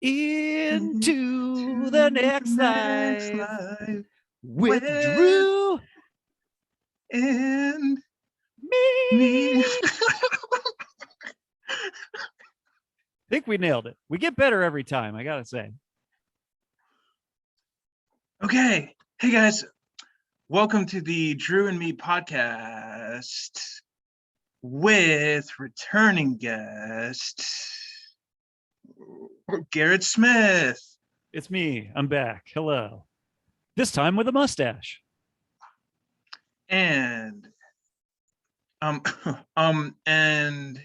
Into the next life life with with Drew and me. me. I think we nailed it. We get better every time, I gotta say. Okay. Hey guys, welcome to the Drew and Me podcast with returning guest Garrett Smith. It's me. I'm back. Hello. This time with a mustache. And and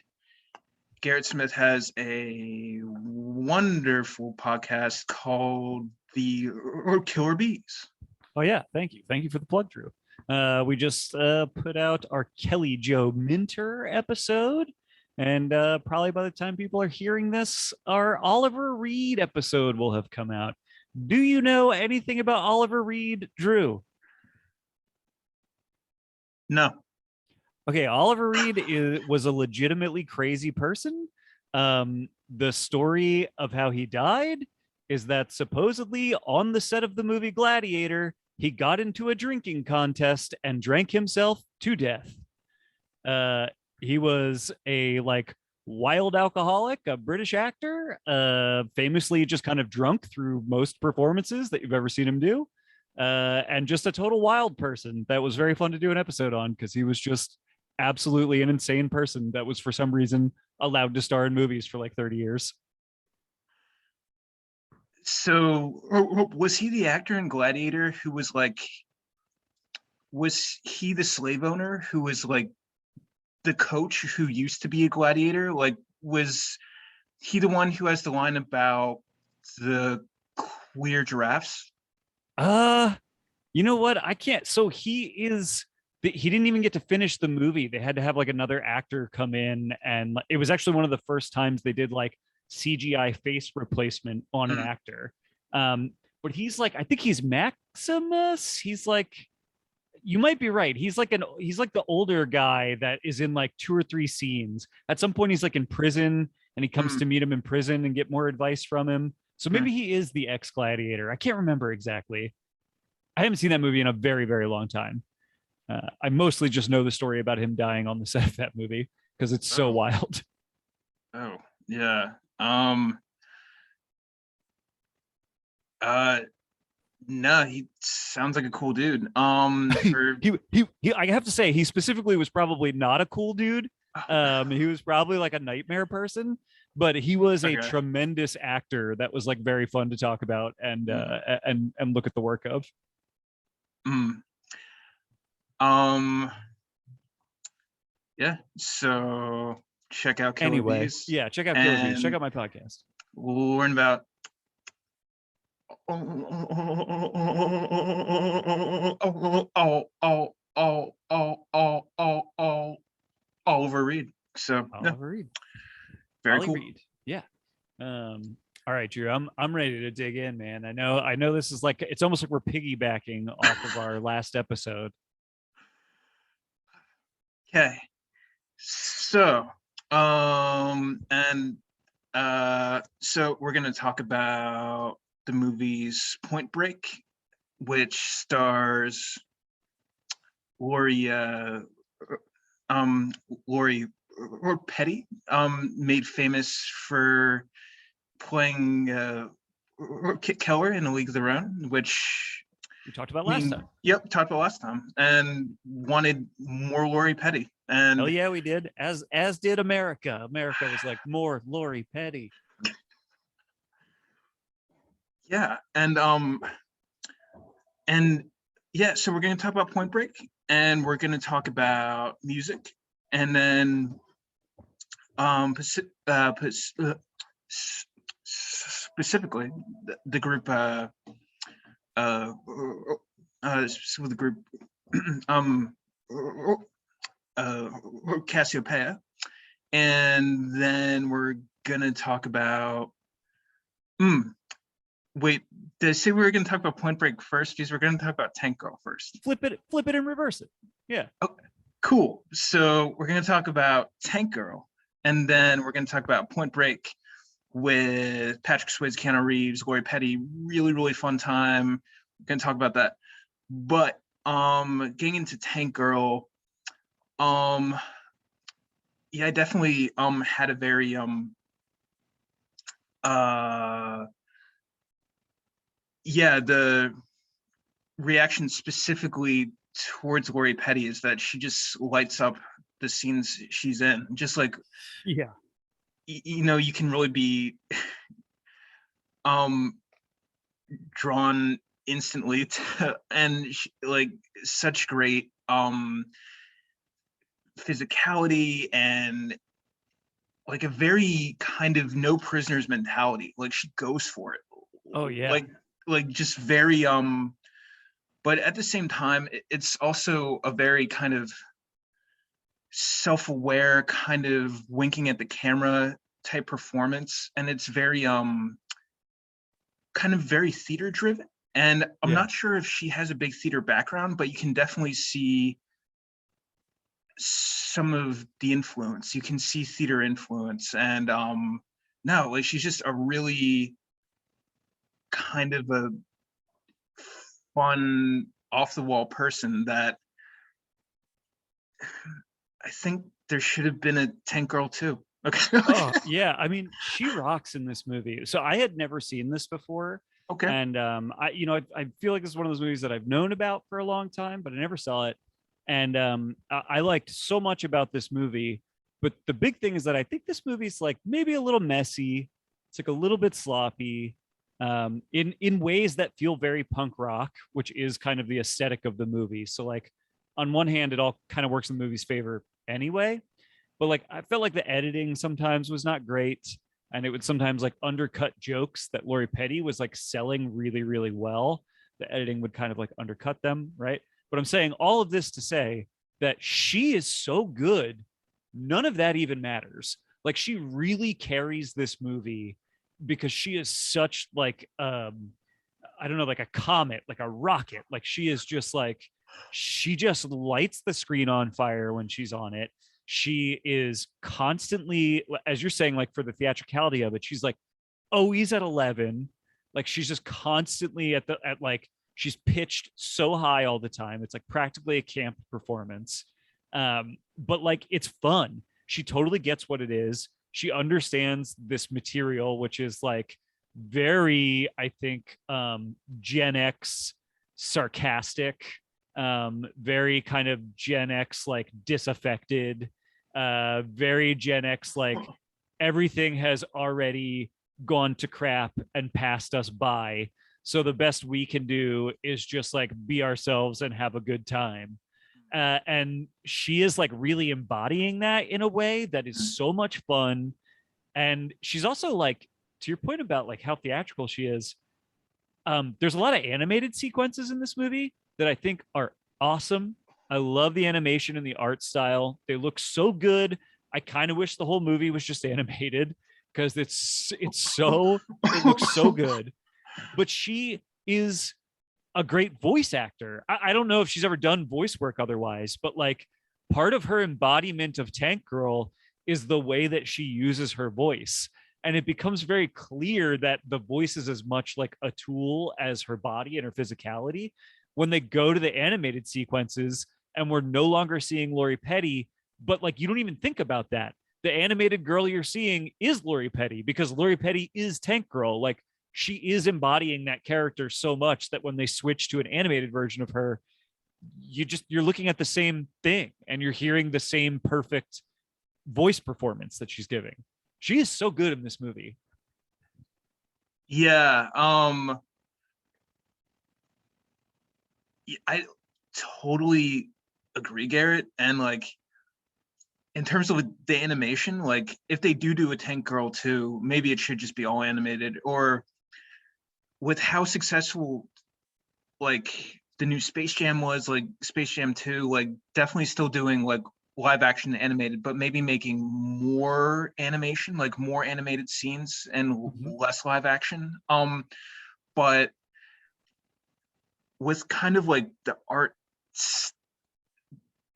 Garrett Smith has a wonderful podcast called The Killer Bees. Oh yeah, thank you. Thank you for the plug, Drew. We just put out our Kelly Joe Minter episode, and probably by the time people are hearing this, our Oliver Reed episode will have come out. Do you know anything about Oliver Reed, Drew? No. Okay, Oliver Reed was a legitimately crazy person. The story of how he died is that supposedly on the set of the movie Gladiator, he got into a drinking contest and drank himself to death. He was a wild alcoholic, a British actor, famously just kind of drunk through most performances that you've ever seen him do. And just a total wild person that was very fun to do an episode on because he was just absolutely an insane person that was for some reason allowed to star in movies for like 30 years. So was he the actor in Gladiator who was he the slave owner who was like the coach who used to be a gladiator? Like, was he the one who has the line about the queer giraffes? You know what? I can't. So he didn't even get to finish the movie. They had to have like another actor come in, and it was actually one of the first times they did like CGI face replacement on an actor. But he's like, I think he's Maximus. He's like, you might be right. He's like the older guy that is in like 2 or 3 scenes. At some point, he's like in prison, and he comes to meet him in prison and get more advice from him. So maybe he is the ex-gladiator. I can't remember exactly. I haven't seen that movie in a very, very long time. I mostly just know the story about him dying on the set of that movie because it's so wild. Oh, yeah. No, he sounds like a cool dude. I have to say, he specifically was probably not a cool dude. He was probably like a nightmare person, but he was a tremendous actor that was like very fun to talk about and look at the work of. Yeah, so check out Killer Bees. Yeah, check out Killer Bees. Check out my podcast. We'll learn about Oliver Reed. So Oliver Reed. Very cool. Reed. Yeah. All right, Drew. I'm ready to dig in, man. I know this is like, it's almost like we're piggybacking off of our last episode. Okay. So, so we're going to talk about the movie's Point Break, which stars Lori Petty, made famous for playing Kit Keller in A League of Their Own, which we talked about last time. Yep, talked about last time, and wanted more Lori Petty. And oh yeah, we did. As did America. America was like, more Lori Petty. Yeah, and yeah, so we're going to talk about Point Break, and we're going to talk about music, and then specifically the group with the group Cassiopeia, and then we're gonna talk about wait, did I say we were gonna talk about Point Break first? Because we're gonna talk about Tank Girl first. Flip it and reverse it. Yeah. Okay, cool. So we're gonna talk about Tank Girl, and then we're gonna talk about Point Break, with Patrick Swayze, Keanu Reeves, Lori Petty. Really, really fun time. We're gonna talk about that. But getting into Tank Girl, um, yeah, I definitely had a very uh yeah, the reaction specifically towards Lori Petty is that she just lights up the scenes she's in. Just like, Yeah. you know, you can really be um drawn instantly to, and like such great physicality and like a very kind of no prisoners mentality. Like she goes for it. Oh yeah. Like just very but at the same time it's also a very kind of self-aware kind of winking at the camera type performance, and it's very kind of very theater driven. And I'm Yeah. not sure if she has a big theater background, but you can definitely see some of the influence. You can see theater influence. And no, like she's just a really kind of a fun off the wall person that I think there should have been a Tank Girl too. Okay. Oh yeah, I mean, she rocks in this movie. So I had never seen this before, Okay. and I feel like this is one of those movies that I've known about for a long time, but I never saw it. And I liked so much about this movie, but the big thing is that I think this movie's like maybe a little messy. It's like a little bit sloppy, in ways that feel very punk rock, which is kind of the aesthetic of the movie. So like, on one hand, it all kind of works in the movie's favor anyway, but like I felt like the editing sometimes was not great, and it would sometimes like undercut jokes that Lori Petty was like selling really really well. The editing would kind of like undercut them, right? But I'm saying all of this to say that she is so good, none of that even matters. Like she really carries this movie because she is such like I don't know, like a comet, like a rocket. Like she is just like, she just lights the screen on fire when she's on it. She is constantly, as you're saying, like for the theatricality of it, she's like always at 11. Like she's just constantly at like, she's pitched so high all the time. It's like practically a camp performance. But like it's fun. She totally gets what it is. She understands this material, which is like very, I think, Gen X sarcastic, very kind of Gen X like disaffected, very Gen X like everything has already gone to crap and passed us by. So the best we can do is just like be ourselves and have a good time. And she is like really embodying that in a way that is so much fun. And she's also like, to your point about like how theatrical she is, there's a lot of animated sequences in this movie that I think are awesome. I love the animation and the art style. They look so good. I kind of wish the whole movie was just animated because it looks so good. But she is a great voice actor. I don't know if she's ever done voice work otherwise, but like part of her embodiment of Tank Girl is the way that she uses her voice. And it becomes very clear that the voice is as much like a tool as her body and her physicality when they go to the animated sequences, and we're no longer seeing Lori Petty, but like you don't even think about that. The animated girl you're seeing is Lori Petty because Lori Petty is Tank Girl. Like she is embodying that character so much that when they switch to an animated version of her, you're looking at the same thing and you're hearing the same perfect voice performance that she's giving. She is so good in this movie. Yeah, I totally agree, Garrett. And like in terms of the animation, like if they do a Tank Girl 2, maybe it should just be all animated. Or with how successful like the new Space Jam was, like Space Jam 2, like definitely still doing like live action animated, but maybe making more animation, like more animated scenes and Mhm. less live action. But with kind of like the art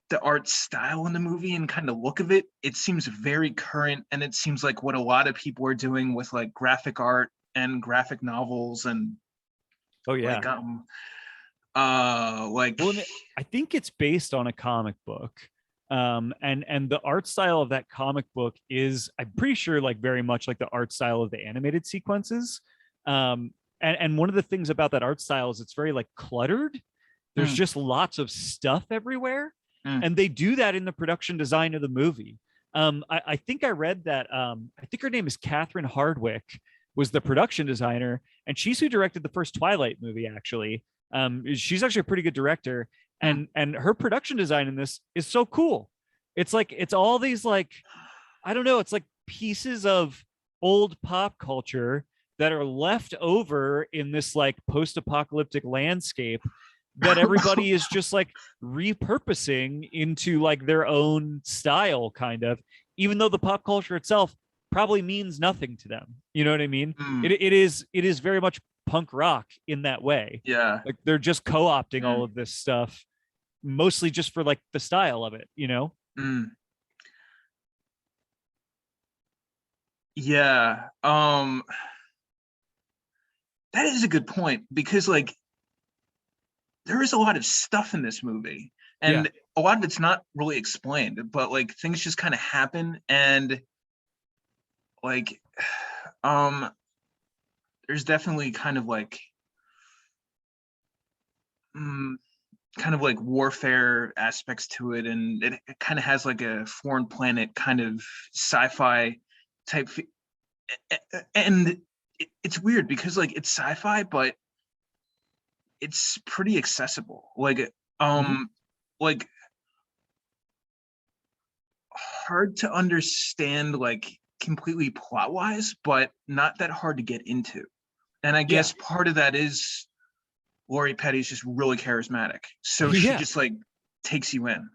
the art style in the movie and kind of look of it, it seems very current, and it seems like what a lot of people are doing with like graphic art and graphic novels and Oh yeah. like like Well, and I think it's based on a comic book. And the art style of that comic book is, I'm pretty sure, like very much like the art style of the animated sequences. And one of the things about that art style is it's very like cluttered. There's mm, just lots of stuff everywhere. mm, And they do that in the production design of the movie. I think I read that I think her name is Catherine Hardwick, was the production designer, and she's who directed the first Twilight movie, actually. She's actually a pretty good director, mm. and her production design in this is so cool. It's like it's all these like, I don't know, it's like pieces of old pop culture that are left over in this like post-apocalyptic landscape that everybody is just like repurposing into like their own style, kind of, even though the pop culture itself probably means nothing to them. You know what I mean? Mm, It is very much punk rock in that way. yeah. Like they're just co-opting all Mm, of this stuff, mostly just for like the style of it, you know? mm, yeah. That is a good point because like there is a lot of stuff in this movie, Yeah. and a lot of it's not really explained, but like things just kind of happen, and like um there's definitely kind of like mm, kind of like warfare aspects to it, and it kind of has like a foreign planet kind of sci-fi type and it's weird because like it's sci-fi, but it's pretty accessible, Mm-hmm. um like hard to understand like completely plot wise, but not that hard to get into. And I Yeah. guess part of that is Lori Petty's just really charismatic, so she Yeah. just like takes you in.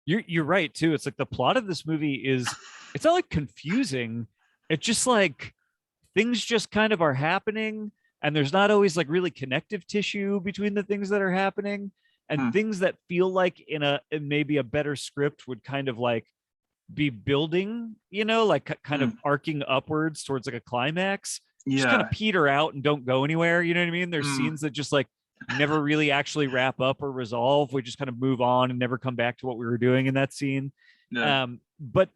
You're right too. It's like the plot of this movie is, it's not like confusing. It's just like things just kind of are happening, and there's not always like really connective tissue between the things that are happening, and Hmm. things that feel like in maybe a better script would kind of like be building, you know, like kind Hmm. of arcing upwards towards like a climax, just kind of Yeah. peter out and don't go anywhere. You know what I mean? There's Hmm. scenes that just like never really actually wrap up or resolve. We just kind of move on and never come back to what we were doing in that scene. Yeah. But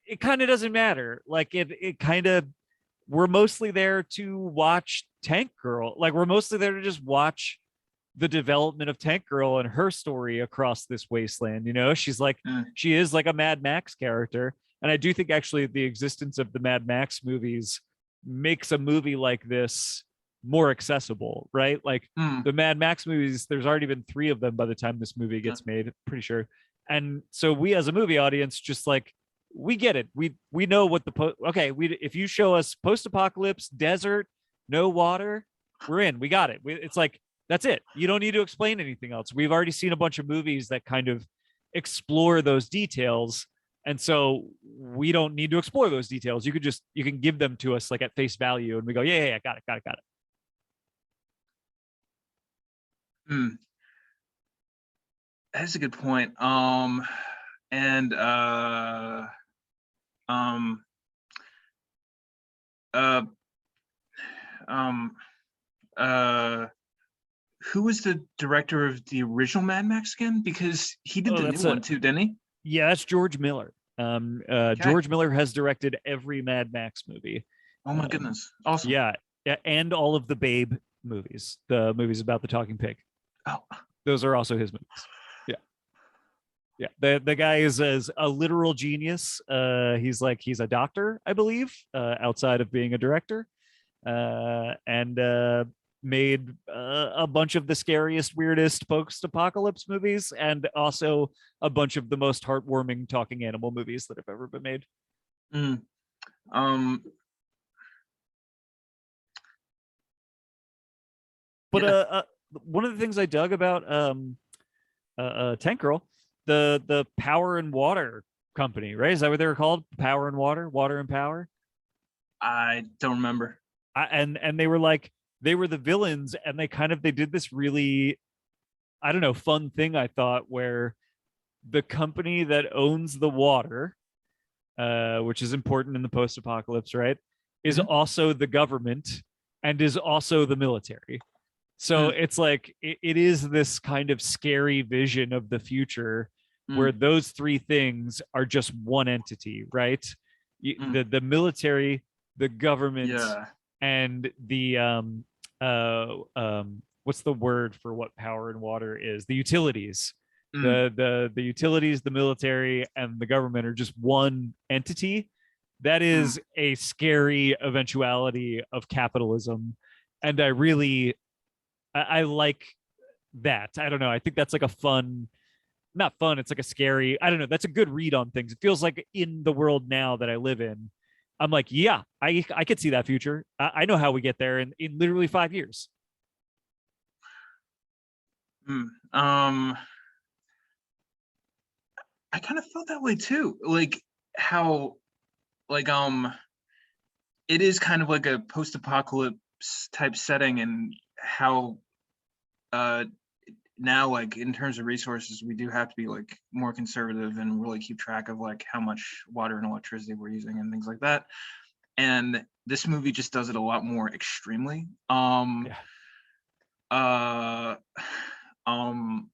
it kind of doesn't matter. Like it kind of, we're mostly there to watch Tank Girl. Like we're mostly there to just watch the development of Tank Girl and her story across this wasteland. You know, she's like, Hmm. she is like a Mad Max character. And I do think actually the existence of the Mad Max movies makes a movie like this more accessible, right? Like Hmm. the Mad Max movies, there's already been 3 of them by the time this movie Yeah. gets made, pretty sure. And so we as a movie audience just like, we get it. We know what okay, we, if you show us post-apocalypse, desert, no water, we're in. We got it. It's like, that's it. You don't need to explain anything else. We've already seen a bunch of movies that kind of explore those details. And so we don't need to explore those details. You could just, you can give them to us like at face value, and we go, yeah, got it, got it, got it. Hmm. That's a good point. And um uh um uh who was the director of the original Mad Max again? Because he did Oh, the new that's a, one too, didn't he? yeah, that's George Miller. Okay. George Miller has directed every Mad Max movie. Oh my Um, goodness. Awesome. yeah, yeah, and all of the Babe movies, the movies about the talking pig. Oh. Those are also his movies. Yeah. Yeah, the guy is a literal genius. He's a doctor, I believe, outside of being a director, and made a bunch of the scariest, weirdest post-apocalypse movies, and also a bunch of the most heartwarming talking animal movies that have ever been made. Mm. Um. But Yeah. one of the things I dug about Tank Girl, the Power and Water company, right? Is that what they were called? Power and Water, Water and Power. I don't remember. And they were like, they were the villains, and they kind of, they did this really, I don't know, fun thing, I thought, where the company that owns the water, which is important in the post-apocalypse, right, is Mhm. also the government and is also the military. So Mm, it's like it is this kind of scary vision of the future where mm, those three things are just one entity, right? mm. The military, the government, Yeah. and the what's the word for what power and water is? The utilities. Mm, The utilities, the military, and the government are just one entity. That mm. is a scary eventuality of capitalism, and I like that. I don't know. I think that's like a fun, not fun. It's like a scary. I don't know. That's a good read on things. It feels like in the world now that I live in, I'm like, yeah, I could see that future. I know how we get there in literally 5 years. Mm. I kind of felt that way too. Like how like it is kind of like a post-apocalypse type setting, and how uh now, like in terms of resources, we do have to be like more conservative and really keep track of like how much water and electricity we're using and things like that. And this movie just does it a lot more extremely. Yeah, Uh um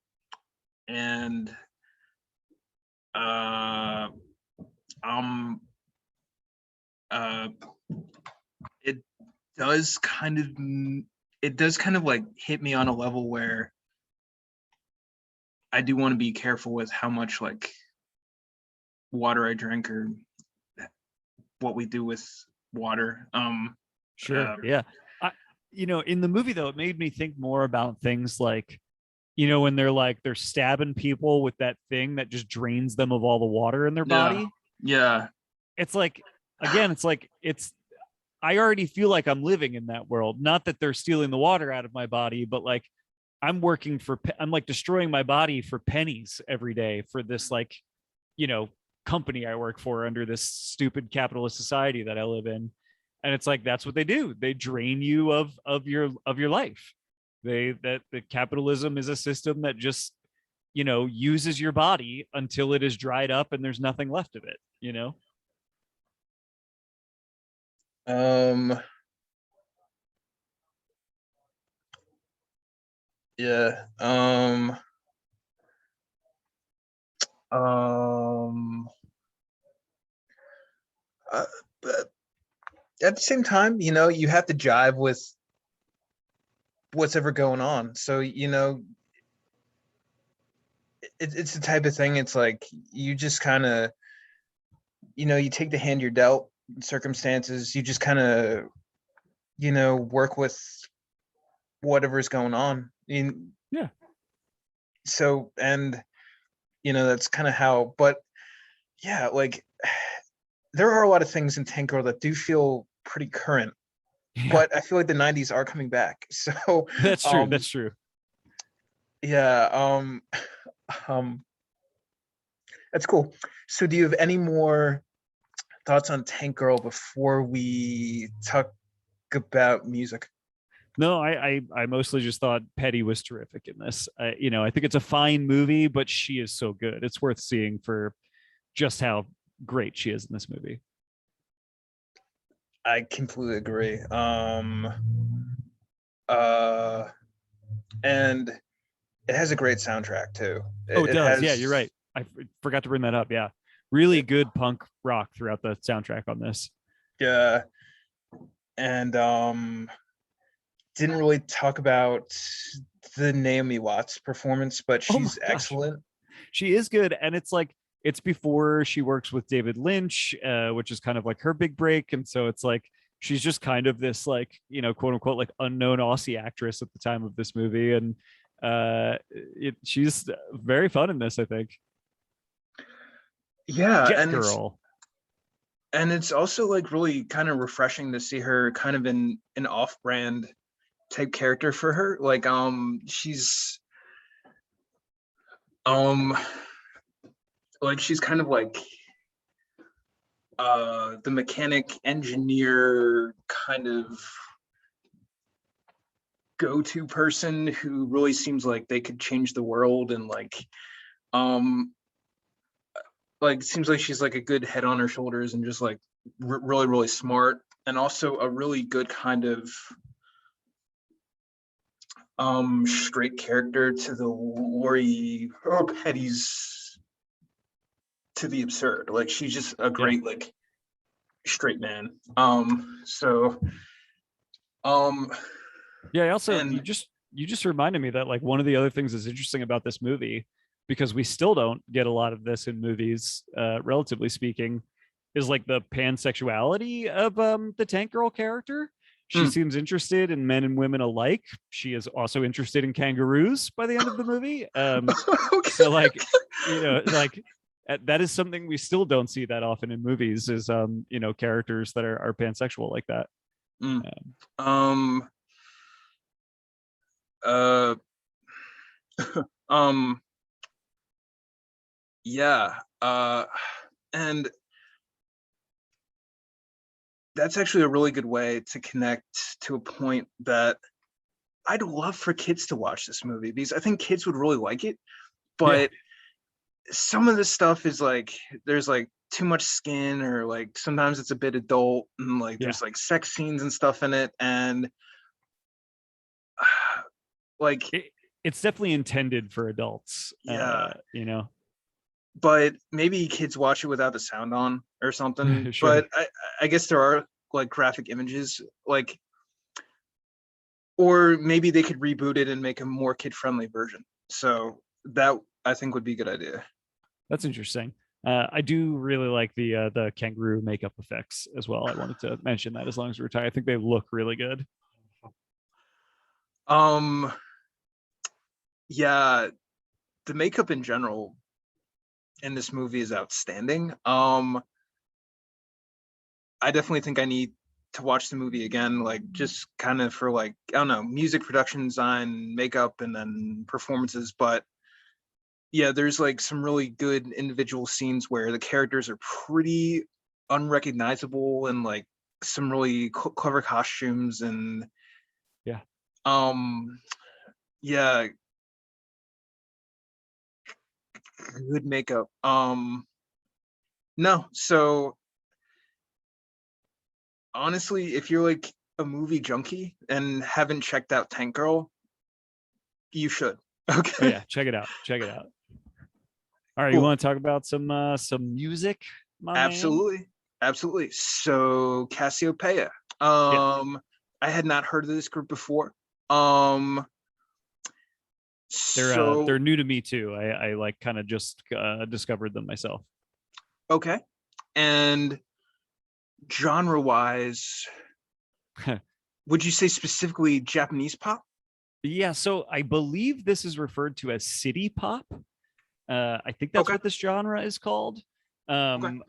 and uh um uh it does kind of it does kind of like hit me on a level where I do want to be careful with how much like water I drink, or what we do with water. sure. Uh, Yeah. I, in the movie though, it made me think more about things like, when they're stabbing people with that thing that just drains them of all the water in their yeah, body. yeah, It's like, again, it's like I already feel like I'm living in that world. Not that they're stealing the water out of my body, but like I'm like destroying my body for pennies every day for this like, you know, company I work for under this stupid capitalist society that I live in. And it's like that's what they do. They drain you of your life. That the capitalism is a system that just, uses your body until it is dried up and there's nothing left of it. um, yeah, um, but at the same time, you have to jive with what's ever going on. So, it's the type of thing. It's like you just kind of, you take the hand you're dealt. Circumstances, you just kind of, work with whatever's going on. Yeah. So, and that's kind of how. But yeah, like there are a lot of things in Tank Girl that do feel pretty current, Yeah. but I feel like the '90s are coming back. So, That's true. um, That's true. yeah, um, that's cool. So, do you have any more thoughts on Tank Girl before we talk about music? No, I mostly just thought Petty was terrific in this. I think it's a fine movie, but she is so good. It's worth seeing for just how great she is in this movie. I completely agree. Uh, and it has a great soundtrack too. Oh, It, it it does. Yeah, you're right. has, Forgot to bring that up. Yeah. Really it, good punk rock throughout the soundtrack on this. yeah, and didn't really talk about the Naomi Watts performance, but Oh my she's gosh. excellent. She is good. And it's like, it's before she works with David Lynch, which is kind of like her big break. And so it's like, she's just kind of this like, quote unquote, like unknown Aussie actress at the time of this movie. And she's very fun in this, I think. Yeah, Jet and it's Girl. and it's also like really kind of refreshing to see her kind of in an off-brand type character for her. Like um she's kind of like the mechanic engineer kind of go-to person who really seems like they could change the world, and like um like seems like she's like a good head on her shoulders and just like really really smart, and also a really good kind of straight character to the Lori or Petty's to the absurd. Like she's just a Yeah. great like straight man. So um Yeah, I also and you just reminded me that like one of the other things that's interesting about this movie, because we still don't get a lot of this in movies, relatively speaking, is like the pansexuality of the tank girl character. She mm, seems interested in men and women alike. She is also interested in kangaroos by the end of the movie. okay. So like, you know, like that is something we still don't see that often in movies is you know, characters that are pansexual like that. Mm, Um, um uh um yeah and that's actually a really good way to connect to a point that I'd love for kids to watch this movie because I think kids would really like it. yeah, But some of this stuff is like there's like too much skin, or like sometimes it's a bit adult, and like yeah. there's like sex scenes and stuff in it, and like it, it's definitely intended for adults, yeah, you know. but maybe kids watch it without the sound on or something. Sure. But I guess there are like graphic images, like, or maybe they could reboot it and make a more kid friendly version. So that I think would be a good idea. That's interesting. I do really like the kangaroo makeup effects as well. I wanted to mention that as long as we're tired. I think they look really good. Um, yeah, the makeup in general in this movie is outstanding. I definitely think I need to watch the movie again, like just kind of for like I don't know, music production design, makeup, and then performances. But yeah, there's like some really good individual scenes where the characters are pretty unrecognizable, and like some really clever costumes, and Yeah. um yeah, good makeup. No, so honestly, if you're like a movie junkie and haven't checked out Tank Girl, you should. Oh Okay. yeah, check it out. Check it out. All right, you Cool. want to talk about some music, my man? Absolutely. Absolutely. So Cassiopeia. Yeah, I had not heard of this group before. Um they're so new to me too. I like kind of just discovered them myself. okay. And genre wise, would you say specifically Japanese pop? Yeah, so I believe this is referred to as city pop. I think that's Okay. what this genre is called. Okay. Um,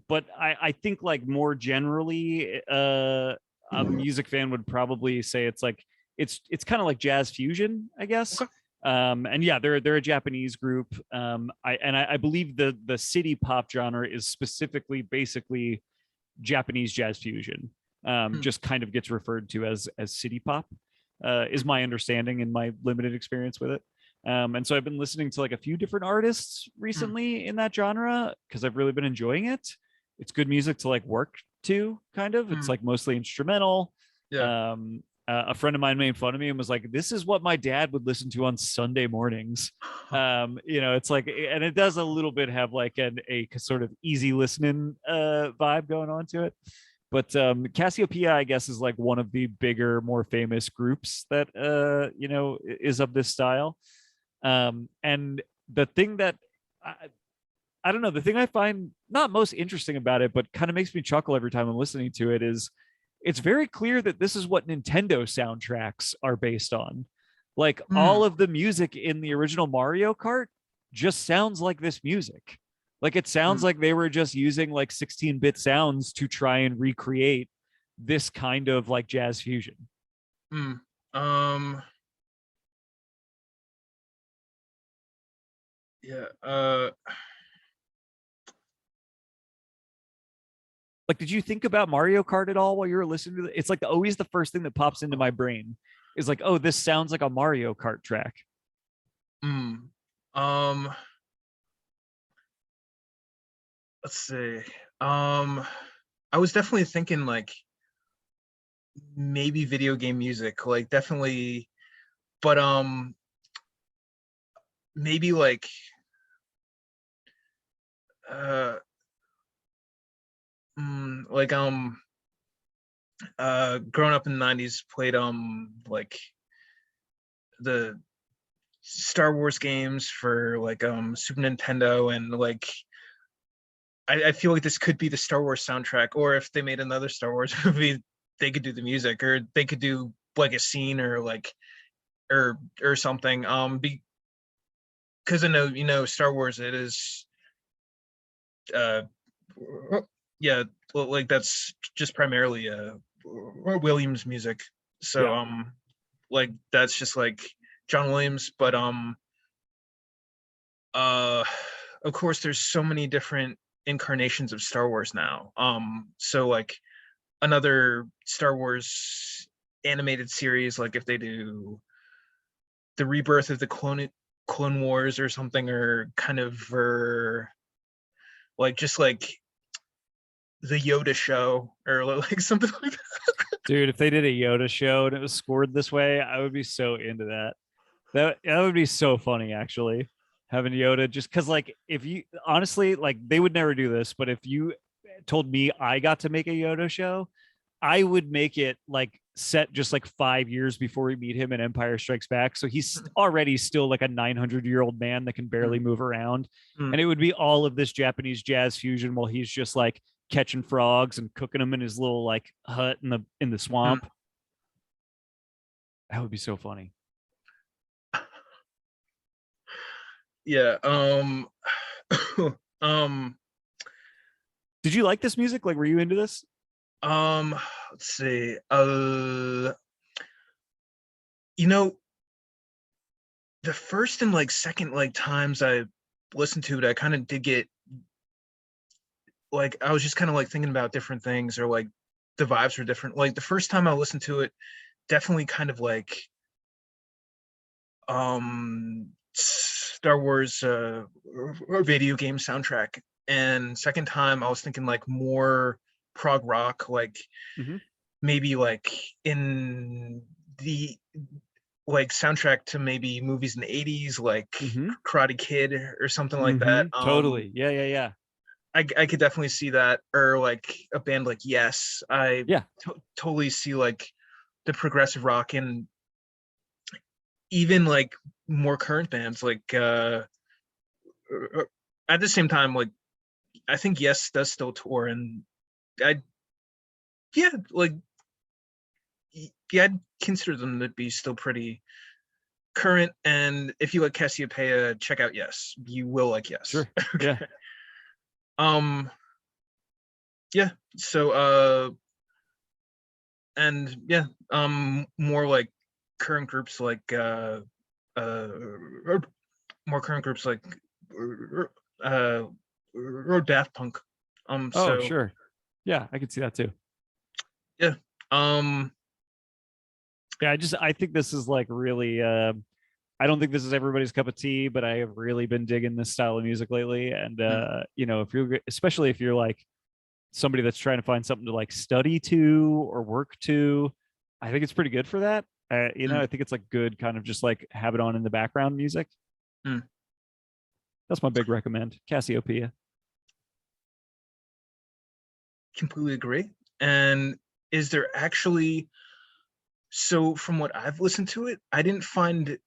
but I think like more generally, a music fan would probably say it's like it's kind of like jazz fusion, I guess. Okay. And yeah, they're a Japanese group. I believe the city pop genre is specifically basically Japanese jazz fusion. Hmm. Just kind of gets referred to as city pop, is my understanding in my limited experience with it. And so I've been listening to like a few different artists Hmm. recently in that genre because I've really been enjoying it. It's good music to like work to, kind of. It's Hmm. like mostly instrumental. Yeah. A friend of mine made fun of me and was like, "This is what my dad would listen to on Sunday mornings." You know, it's like, and it does a little bit have like a sort of easy listening vibe going on to it. But Cassiopeia, I guess, is like one of the bigger, more famous groups that you know, is of this style. And the thing that I don't know, the thing I find not most interesting about it, but kind of makes me chuckle every time I'm listening to it is it's very clear that this is what Nintendo soundtracks are based on. Like Hmm. all of the music in the original Mario Kart just sounds like this music. Like it sounds Hmm. like they were just using like 16-bit sounds to try and recreate this kind of like jazz fusion. Hmm. Um yeah. Like, did you think about Mario Kart at all while you were listening to it? It's like always the first thing that pops into my brain is like, oh, this sounds like a Mario Kart track. Hmm. Um let's see. I was definitely thinking like maybe video game music, like definitely, but maybe uh like growing up in the 90s, played like the Star Wars games for like Super Nintendo, and like I feel like this could be the Star Wars soundtrack, or if they made another Star Wars movie, they could do the music, or they could do like a scene, or like or something. Because I know, Star Wars, it is uh yeah, well, like that's just primarily Williams music. So Yeah. like that's just like John Williams, but uh of course there's so many different incarnations of Star Wars now. So like another Star Wars animated series, like if they do the rebirth of the Clone Wars or something, or kind of like just like the Yoda show, or like something like that. Dude, if they did a Yoda show and it was scored this way, I would be so into that. That would be so funny, actually, having Yoda. Just because, like, if you honestly, like, they would never do this, but if you told me I got to make a Yoda show, I would make it like set just like 5 years before we meet him in Empire Strikes Back. So he's already still like a 900-year-old man that can barely move around. Mm. And it would be all of this Japanese jazz fusion while he's just like catching frogs and cooking them in his little like hut in the Mm. swamp. That would be so funny. Yeah. Um. Did you like this music? Like, were you into this? um. Let's see. You know, the first and like second like times I listened to it, I kind of did get like, I was just kind of like thinking about different things, or like the vibes were different. Like the first time I listened to it, definitely kind of like Star Wars or video game soundtrack. And second time I was thinking like more prog rock, like Mm-hmm. maybe like in the like soundtrack to maybe movies in the 80s, like Mm-hmm. Karate Kid or something like Mm-hmm. that. Totally. Yeah, yeah, yeah. I could definitely see that, or like a band like Yes. I Yeah. totally see like the progressive rock, and even like more current bands like at the same time, like I think Yes does still tour, and I yeah, like yeah, I'd consider them to be still pretty current. And if you like Cassiopeia, check out Yes. You will like Yes. Sure. Yeah. Okay. Um yeah, so and yeah, more like current groups like uh more current groups like uh or Daft Punk. Oh, So sure. Yeah, I could see that too. yeah. Um Yeah, I think this is like really I don't think this is everybody's cup of tea, but I have really been digging this style of music lately. And mm, if you're especially if you're like somebody that's trying to find something to like study to or work to, I think it's pretty good for that. mm, I think it's like good kind of just like have it on in the background music. mm, That's my big recommend. Cassiopeia. completely agree. And is there actually, so from what I've listened to it, I didn't find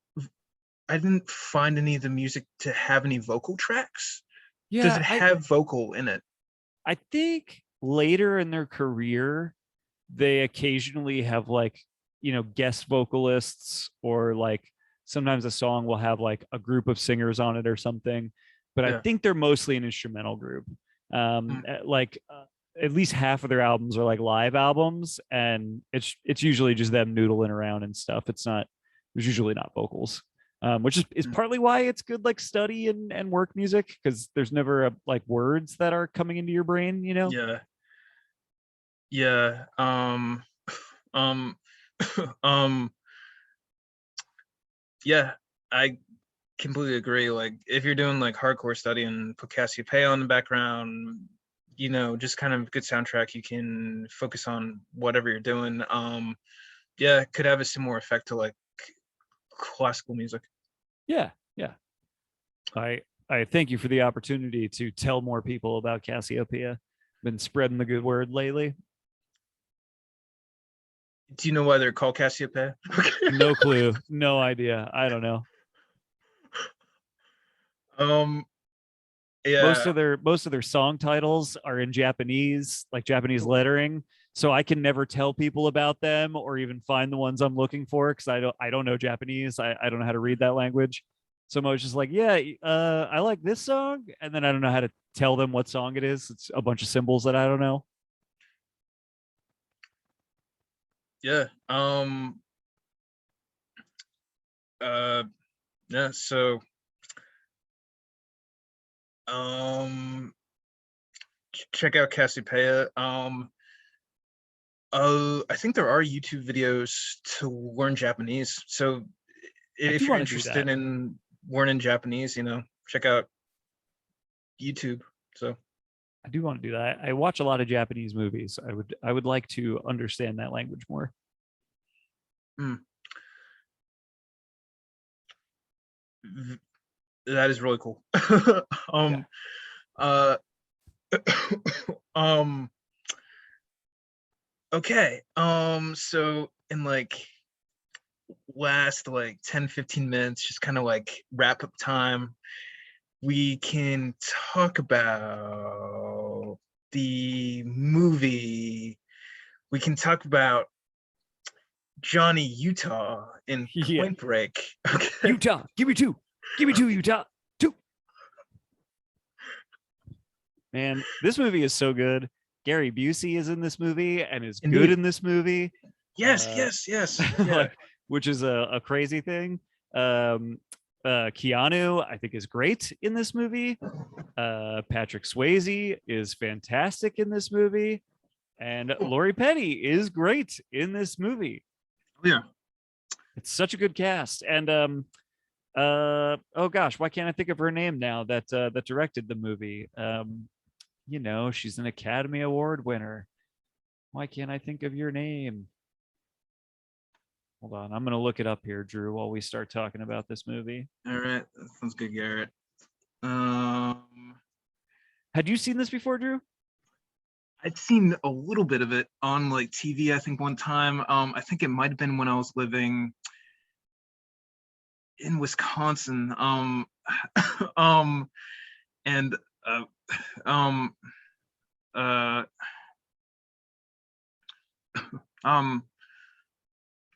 any of the music to have any vocal tracks. Does Yeah, it I have vocal in it? I think later in their career, they occasionally have like, guest vocalists or like sometimes a song will have like a group of singers on it or something. But I Yeah. think they're mostly an instrumental group. Mm, At least half of their albums are like live albums, and it's usually just them noodling around and stuff. There's usually not vocals. Which is mm. partly why it's good like study and work music because there's never like words that are coming into your brain. Yeah. Yeah. Um um yeah, I completely agree. Like if you're doing like hardcore study and put Cassiopeia on the background, just kind of good soundtrack, you can focus on whatever you're doing. Yeah, it could have a similar effect to like classical music. Yeah, yeah. I thank you for the opportunity to tell more people about Cassiopeia. Been spreading the good word lately. Do you know why they're called Cassiopeia? No clue, no idea. I don't know. Yeah. Most of their song titles are in Japanese, like Japanese lettering. So I can never tell people about them or even find the ones I'm looking for because I don't know Japanese. I don't know how to read that language. So I'm always just like, yeah, I like this song, and then I don't know how to tell them what song it is. It's a bunch of symbols that I don't know. Yeah. Yeah. So. Check out Cassiopeia. I think there are YouTube videos to learn Japanese. So I do if you're want to do interested that. in learning Japanese, check out YouTube. So I do want to do that. I watch a lot of Japanese movies. I would like to understand that language more. That is really cool. Yeah. uh okay. So in like last like 10-15 minutes, just kind of like wrap up time, we can talk about the movie. We can talk about Johnny Utah in Yeah. Point Break. Okay. Utah, give me two. Give me two, Utah. Two. Man, this movie is so good. Gary Busey is in this movie and is Indeed. good in this movie. Yes. Yeah. Like, which is a crazy thing. Keanu, I think, is great in this movie. Patrick Swayze is fantastic in this movie. And Lori Petty is great in this movie. Yeah. It's such a good cast. And oh gosh, why can't I think of her name now that directed the movie? She's an Academy Award winner. Why can't I think of your name? Hold on, I'm gonna look it up here, Drew, while we start talking about this movie. All right, that sounds good, Garrett. Had you seen this before, Drew? I'd seen a little bit of it on like TV, I think one time. I think it might have been when I was living in Wisconsin. And um uh um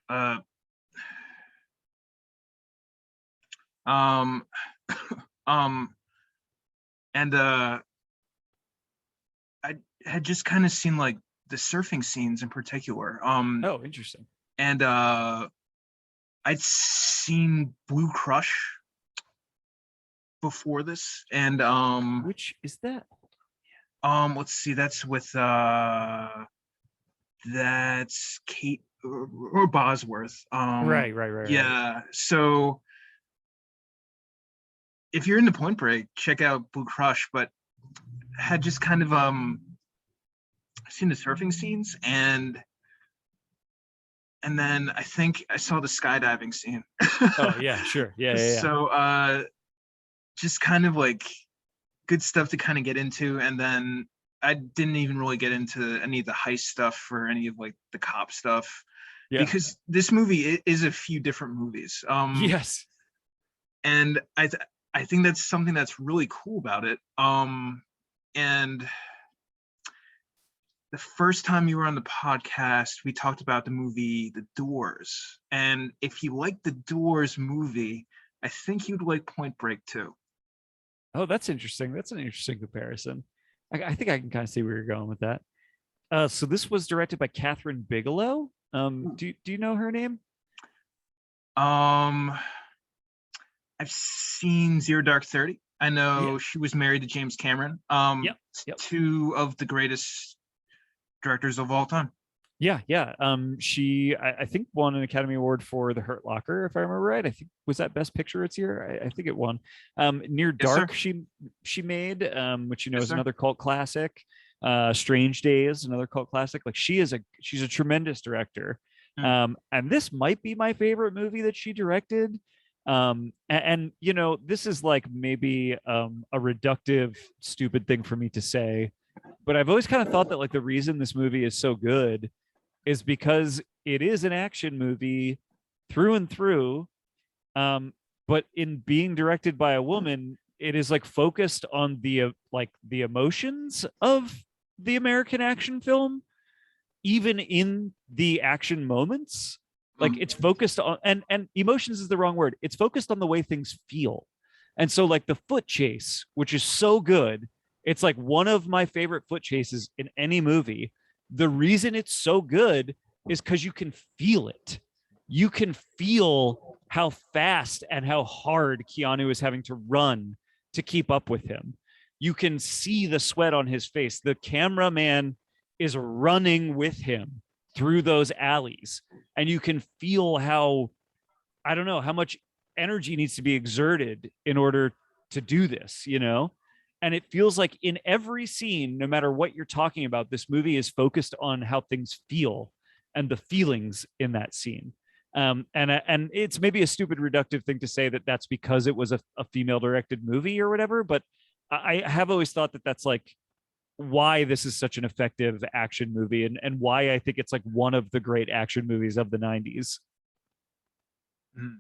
uh um um and I had just kind of seen like the surfing scenes in particular. Oh, interesting. And I'd seen Blue Crush before this, and Which is that? let's see, that's with that's Kate or Bosworth. Right. Yeah. So if you're into Point Break, check out Blue Crush. But had just kind of seen the surfing scenes, and then I think I saw the skydiving scene. Oh yeah, sure. Yeah. So just kind of like good stuff to kind of get into, and then I didn't even really get into any of the heist stuff or any of like the cop stuff, because this movie is a few different movies. Yes. And I think that's something that's really cool about it. And the first time you were on the podcast, we talked about the movie The Doors. And if you like the Doors movie, I think you'd like Point Break too. Oh, that's interesting. That's an interesting comparison. I think I can kind of see where you're going with that. So this was directed by Catherine Bigelow. Do you know her name? I've seen Zero Dark 30. I know Yeah. she was married to James Cameron. Yep. Two of the greatest directors of all time. Yeah. She I think won an Academy Award for The Hurt Locker, if I remember right. I think was that Best Picture its year. I think it won. Near Yes, sir. Dark she made, which Yes, is sir. another cult classic. Strange Days, another cult classic. Like she's a tremendous director. Mm. And this might be my favorite movie that she directed. And this is like maybe a reductive, stupid thing for me to say, but I've always kind of thought that like the reason this movie is so good is because it is an action movie through and through. But in being directed by a woman, it is like focused on the emotions of the American action film, even in the action moments. Like Mm. it's focused on, and emotions is the wrong word. It's focused on the way things feel. And so like the foot chase, which is so good, it's like one of my favorite foot chases in any movie. The reason it's so good is because you can feel it. You can feel how fast and how hard Keanu is having to run to keep up with him. You can see the sweat on his face. The cameraman is running with him through those alleys, and you can feel how, I don't know, how much energy needs to be exerted in order to do this, And it feels like in every scene, no matter what you're talking about, this movie is focused on how things feel and the feelings in that scene. And it's maybe a stupid reductive thing to say that that's because it was a female directed movie or whatever, but I have always thought that that's like why this is such an effective action movie, and why I think it's like one of the great action movies of the 90s. Mm.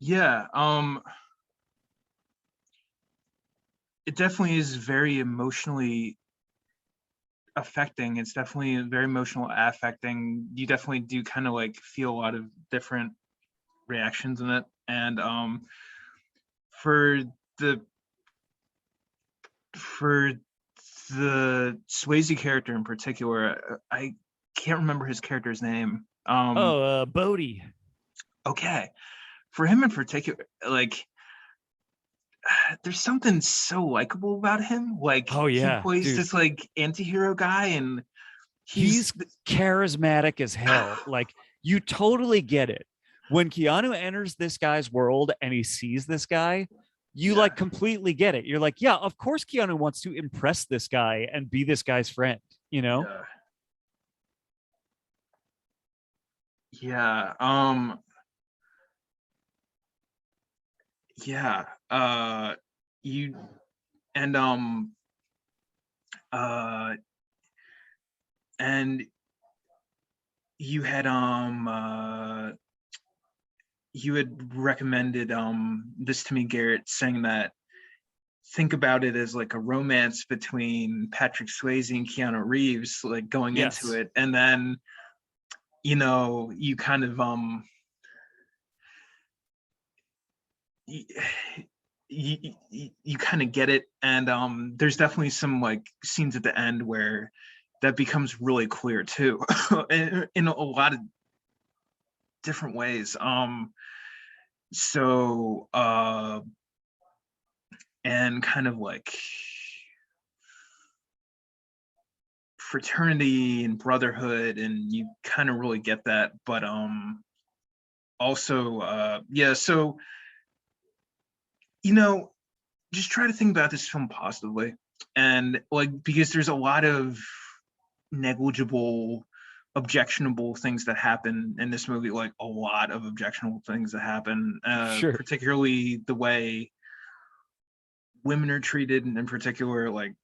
Yeah. It definitely is very emotionally affecting. It's definitely very emotional affecting. You definitely do kind of like feel a lot of different reactions in it. And for the for the Swayze character in particular, I can't remember his character's name. Bodhi. Okay. For him in particular, like there's something so likable about him. Like Oh he yeah, plays dude. this like anti-hero guy, and he's He's charismatic as hell. Like you totally get it. When Keanu enters this guy's world and he sees this guy, you yeah, like completely get it. You're like, yeah, of course Keanu wants to impress this guy and be this guy's friend, you know? yeah, yeah. Yeah. You and uh and you had you had recommended this to me, Garrett, saying that think about it as like a romance between Patrick Swayze and Keanu Reeves, like going into Yes. it, and then you kind of you, you kind of get it, and there's definitely some like scenes at the end where that becomes really clear too, in a lot of different ways. So and kind of like fraternity and brotherhood, and you kind of really get that, but also yeah, so you know just try to think about this film positively, and like because there's a lot of negligible, objectionable things that happen in this movie, like a lot of objectionable things that happen, Sure. particularly the way women are treated, and in particular like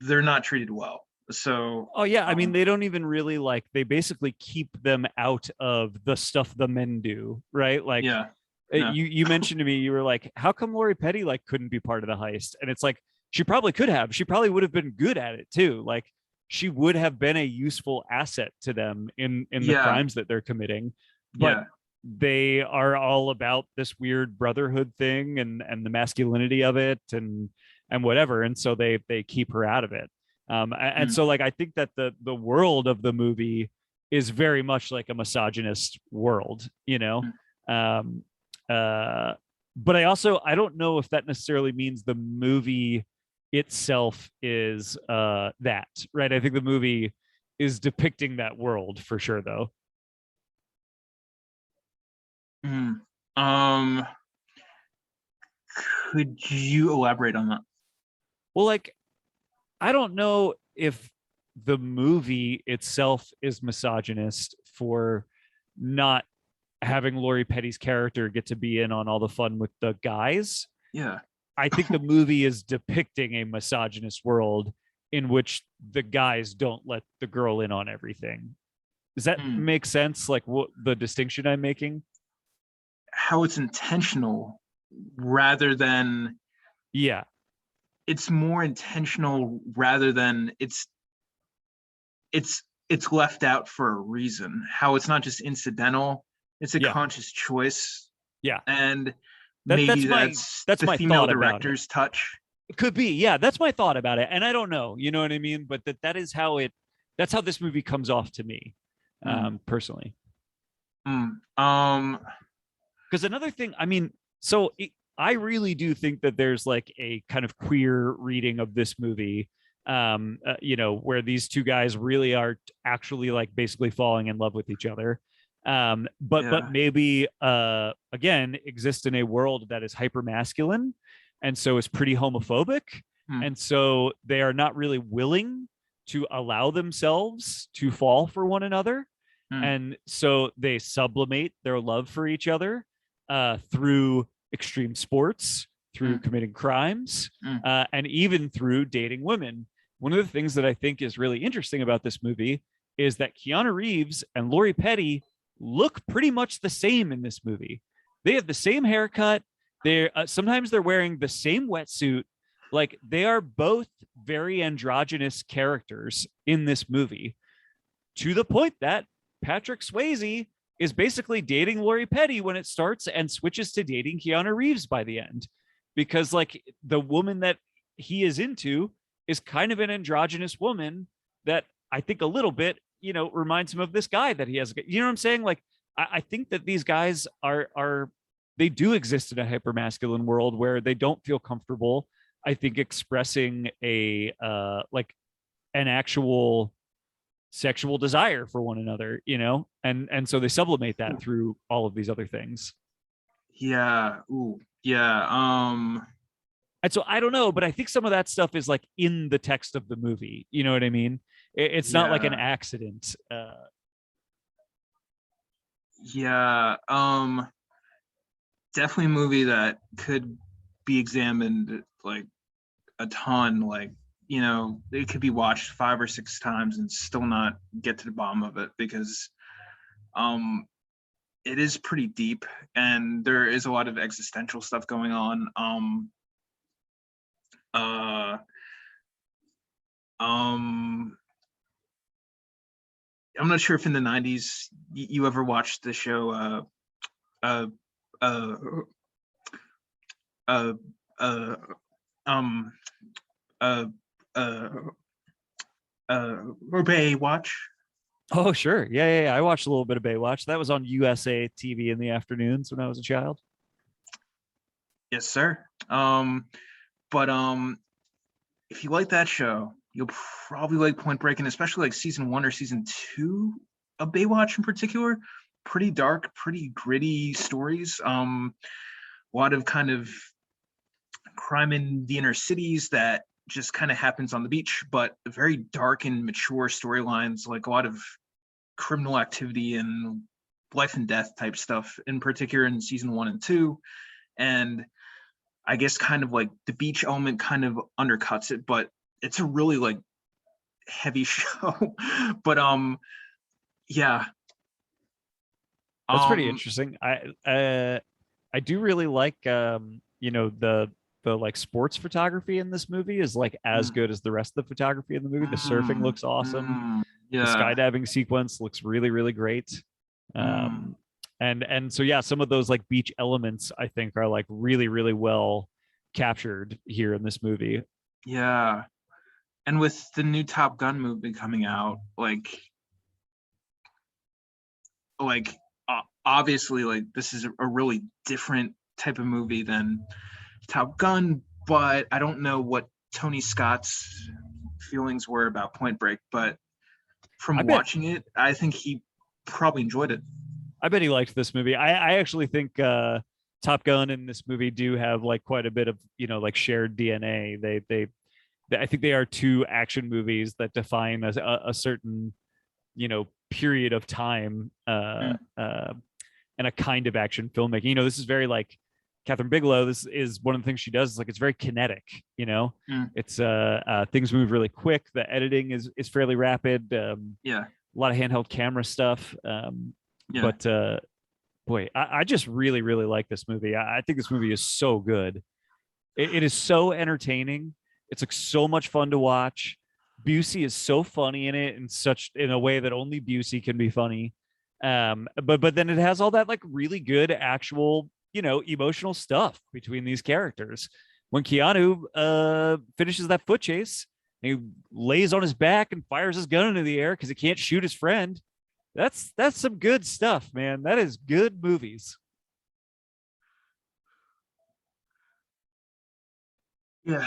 they're not treated well. So Oh yeah, I mean they don't even really like, they basically keep them out of the stuff the men do, right? Like yeah, yeah, you mentioned to me, you were like, how come Lori Petty like couldn't be part of the heist? And it's like she probably could have. She probably would have been good at it too. Like she would have been a useful asset to them in the yeah, crimes that they're committing. But yeah. they are all about this weird brotherhood thing and the masculinity of it and whatever. And so they keep her out of it. And Mm, so like I think that the world of the movie is very much like a misogynist world, you know. mm, Um, uh, but I don't know if that necessarily means the movie itself is that, right? I think the movie is depicting that world for sure, though. Mm. Um, could you elaborate on that? Well, like, I don't know if the movie itself is misogynist for not having Lori Petty's character get to be in on all the fun with the guys. Yeah. I think the movie is depicting a misogynist world in which the guys don't let the girl in on everything. Does that Mm. make sense? Like what the distinction I'm making? How it's intentional rather than Yeah. it's more intentional rather than it's left out for a reason. How it's not just incidental, it's a Yeah. conscious choice. Yeah. And That maybe that's that's the my female thought about it. director's touch. It could be. Yeah, that's my thought about it. And I don't know, you know what I mean? But that is how that's how this movie comes off to me, personally. Because another thing, I mean, so I really do think that there's like a kind of queer reading of this movie, you know, where these two guys really are actually like basically falling in love with each other. But maybe again exist in a world that is hyper masculine, and so is pretty homophobic, and so they are not really willing to allow themselves to fall for one another, and so they sublimate their love for each other through extreme sports, through committing crimes, and even through dating women. One of the things that I think is really interesting about this movie is that Keanu Reeves and Lori Petty look pretty much the same in this movie. They have the same haircut. They're sometimes they're wearing the same wetsuit. Like they are both very androgynous characters in this movie, to the point that Patrick Swayze is basically dating Lori Petty when it starts and switches to dating Keanu Reeves by the end, because like the woman that he is into is kind of an androgynous woman that I think a little bit, you know, reminds him of this guy that he has. You know what I'm saying? Like I think that these guys are they do exist in a hypermasculine world where they don't feel comfortable, I think, expressing a like an actual sexual desire for one another, you know, and so they sublimate that through all of these other things. Yeah. Ooh. Yeah. And so I don't know, but I think some of that stuff is like in the text of the movie. You know what I mean? It's not like an Yeah. accident. Yeah. Definitely a movie that could be examined like a ton. Like, you know, it could be watched 5 or 6 times and still not get to the bottom of it, because it is pretty deep and there is a lot of existential stuff going on. Uh um I'm not sure if in the 90s you ever watched the show uh uh uh uh um uh uh or Baywatch. Oh, sure. Yeah. I watched a little bit of Baywatch. That was on USA TV in the afternoons when I was a child. Yes, sir. But if you like that show, you'll probably like Point Break, and especially like season 1 or season 2 of Baywatch in particular. Pretty dark, pretty gritty stories. A lot of kind of crime in the inner cities that just kind of happens on the beach, but very dark and mature storylines, like a lot of criminal activity and life and death type stuff, in particular in season 1 and 2. And I guess kind of like the beach element kind of undercuts it, but it's a really like heavy show. But yeah. That's pretty interesting. I do really like you know, the like sports photography in this movie is like as good as the rest of the photography in the movie. The surfing looks awesome. The Yeah. skydiving sequence looks really, really great. And so yeah, some of those like beach elements I think are like really, really well captured here in this movie. Yeah. And with the new Top Gun movie coming out, like obviously like this is a really different type of movie than Top Gun, but I don't know what Tony Scott's feelings were about Point Break, but from I bet watching it, I think he probably enjoyed it. I bet he liked this movie. I actually think Top Gun and this movie do have like quite a bit of, like shared DNA. I think they are two action movies that define a certain, period of time Mm, and a kind of action filmmaking. This is very like Catherine Bigelow. This is one of the things she does. Is like it's very kinetic. mm, It's things move really quick. The editing is fairly rapid. yeah, A lot of handheld camera stuff. yeah, But boy, I just really, really like this movie. I think this movie is so good. It is so entertaining. It's like so much fun to watch. Busey is so funny in it in a way that only Busey can be funny. But then it has all that like really good actual, emotional stuff between these characters. When Keanu finishes that foot chase, he lays on his back and fires his gun into the air because he can't shoot his friend. That's some good stuff, man. That is good movies. yeah.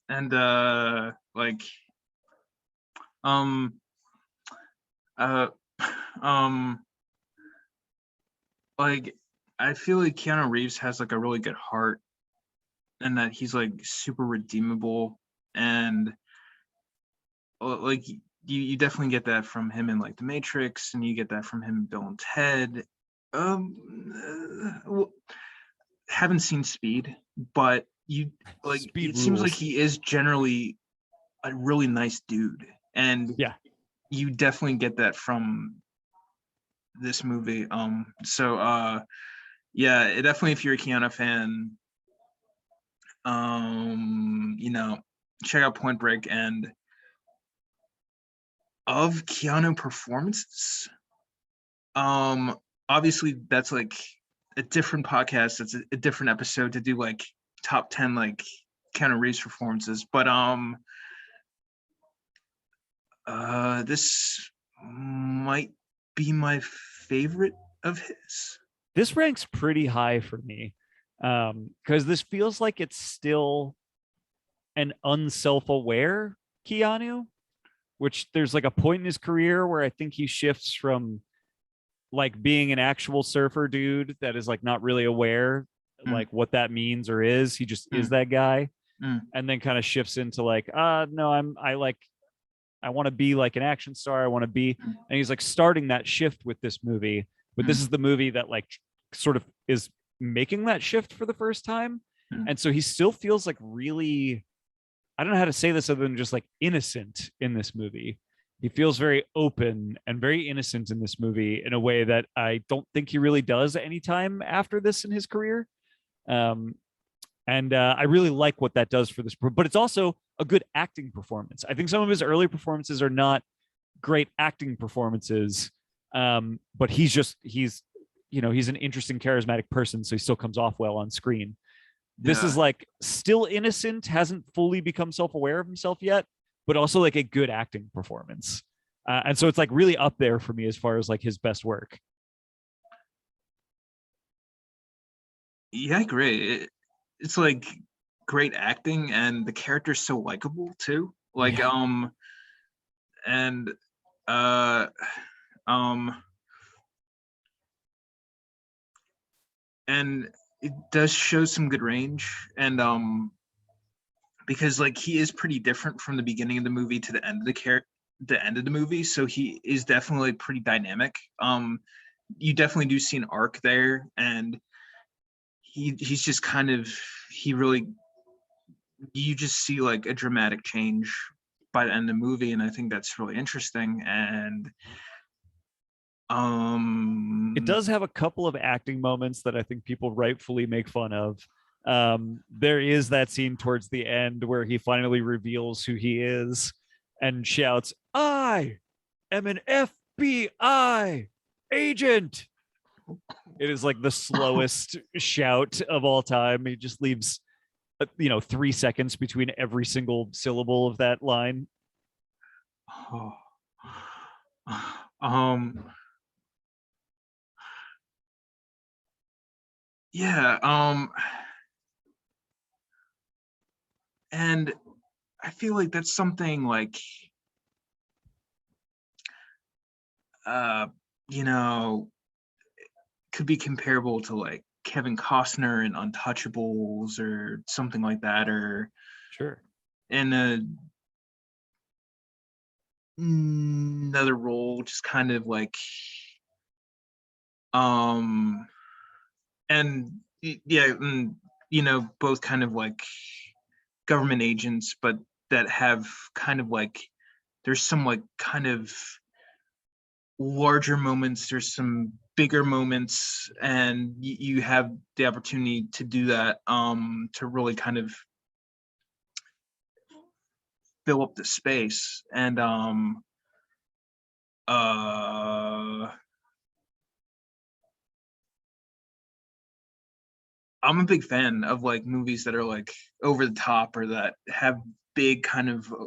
And like um uh um like I feel like Keanu Reeves has like a really good heart, and that he's like super redeemable, and like you definitely get that from him in like The Matrix, and you get that from him in Bill and Ted. Well, haven't seen Speed, but you like Speed it seems like rules. he is generally a really nice dude, and Yeah. you definitely get that from this movie. Yeah, definitely if you're a Keanu fan, check out Point Break. And of Keanu performances, um, obviously that's like a different podcast. It's a different episode to do like top 10 like Keanu Reeves performances. But this might be my favorite of his. This ranks pretty high for me. Because this feels like it's still an unself-aware Keanu, which there's like a point in his career where I think he shifts from like being an actual surfer dude that is like not really aware Mm, like what that means or is. He just is mm, that guy. mm, And then kind of shifts into like, no, I want to be like an action star. I want to be, mm, and he's like starting that shift with this movie. But this mm, is the movie that like sort of is making that shift for the first time. mm. And so he still feels like really, I don't know how to say this other than just like innocent in this movie. He feels very open and very innocent in this movie in a way that I don't think he really does anytime after this in his career. Um, and I really like what that does for this, but it's also a good acting performance. I think some of his early performances are not great acting performances, but he's an interesting, charismatic person, so he still comes off well on screen. This is Yeah. like still innocent, hasn't fully become self-aware of himself yet, but also like a good acting performance. And so it's like really up there for me as far as like his best work. Yeah, great. It's like great acting, and the character's so likable too. Like Yeah. and uh um and it does show some good range, and because like he is pretty different from the beginning of the movie to the end of the end of the movie, so he is definitely pretty dynamic. You definitely do see an arc there, and he's just kind of he really you just see like a dramatic change by the end of the movie, and I think that's really interesting. And It um does have a couple of acting moments that I think people rightfully make fun of. There is that scene towards the end where he finally reveals who he is and shouts, "I am an FBI agent." It is like the slowest shout of all time. He just leaves, 3 seconds between every single syllable of that line. oh, um yeah, and I feel like that's something like, you know, could be comparable to like Kevin Costner in Untouchables or something like that, or Sure. in another role, just kind of like, um, and yeah, both kind of like government agents, but that have kind of like, there's some like kind of larger moments, there's some bigger moments, and you have the opportunity to do that, to really kind of fill up the space. And uh I'm a big fan of like movies that are like over the top, or that have big kind of Me